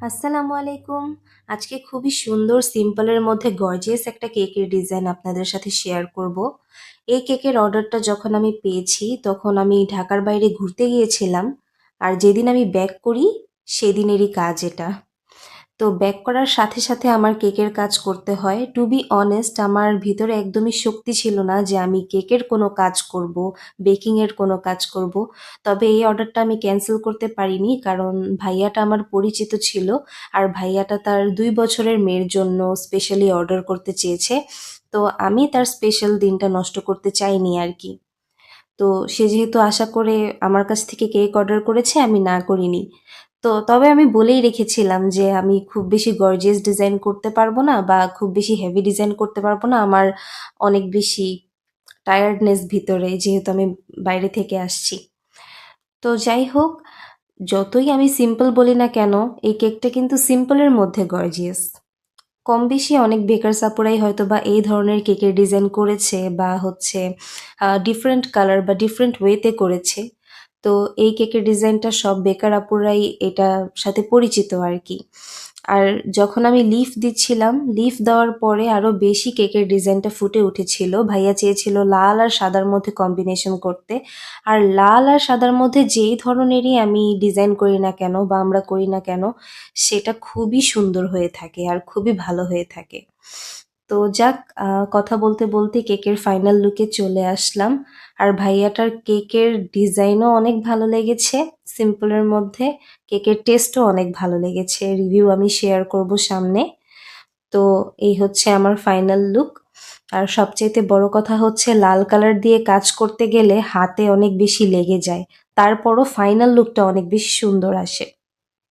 আসসালামু আলাইকুম। আজকে খুবই সুন্দর সিম্পলের মধ্যে গর্জিয়াস একটা কেকের ডিজাইন আপনাদের সাথে শেয়ার করব। এই কেকের অর্ডারটা যখন আমি পেয়েছি তখন আমি ঢাকার বাইরে ঘুরতে গিয়েছিলাম। আর যেদিন আমি ব্যাক করি সেদিনেরই কাজ এটা। তো ব্যাক করার সাথে সাথে আমার কেকের কাজ করতে হয়। টু বি অনেস্ট আমার ভিতরে একদমই শক্তি ছিল না যে আমি কেকের কোনো কাজ করব, বেকিংয়ের কোনো কাজ করব। তবে এই অর্ডারটা আমি ক্যান্সেল করতে পারিনি কারণ ভাইয়াটা আমার পরিচিত ছিল। আর ভাইয়াটা তার ২ বছরের মেয়ের জন্য স্পেশালি অর্ডার করতে চেয়েছে। তো আমি তার স্পেশাল দিনটা নষ্ট করতে চাইনি আরকি। তো সে যেহেতু আশা করে আমার কাছ থেকে কেক অর্ডার করেছে, আমি না করিনি। তো তবে আমি বলেই রেখেছিলাম যে আমি খুব বেশি গর্জিয়াস ডিজাইন করতে পারবো না বা খুব বেশি হেভি ডিজাইন করতে পারবো না। আমার অনেক বেশি টায়ার্ডনেস ভিতরে, যেহেতু আমি বাইরে থেকে আসছি। তো যাই হোক, যতই আমি সিম্পল বলি না কেন, এই কেকটা কিন্তু সিম্পলের মধ্যে গর্জিয়াস। কম বেশি অনেক বেকারস আপুরাই হয়তোবা এই ধরনের কেকের ডিজাইন করেছে বা হচ্ছে ডিফারেন্ট কালার বা ডিফারেন্ট ওয়েতে করেছে। তো এই কেকের ডিজাইনটা সব বেকার আপুরাই এটার সাথে পরিচিত আরকি। আর যখন আমি লিফ দিচ্ছিলাম, লিফ দেওয়ার পরে আরো বেশি কেকের ডিজাইনটা ফুটে উঠেছিল। ভাইয়া চেয়েছিল লাল আর সাদার মধ্যে কম্বিনেশন করতে। আর লাল আর সাদার মধ্যে যেই ধরনেরই আমি ডিজাইন করি না কেন বা আমরা করি না কেন, সেটা খুবই সুন্দর হয়ে থাকে আর খুবই ভালো হয়ে থাকে। তো যাক, কথা বলতে বলতে কেকের ফাইনাল লুকে চলে আসলাম। আর ভাইয়াটার কেকের ডিজাইনও অনেক ভালো লেগেছে সিম্পলের মধ্যে। কেকের টেস্টও অনেক ভালো লেগেছে। রিভিউ আমি শেয়ার করব সামনে। তো এই হচ্ছে আমার ফাইনাল লুক। আর সবচাইতে বড় কথা হচ্ছে লাল কালার দিয়ে কাজ করতে গেলে হাতে অনেক বেশি লেগে যায়। তারপরও ফাইনাল লুকটা অনেক বেশি সুন্দর আসে।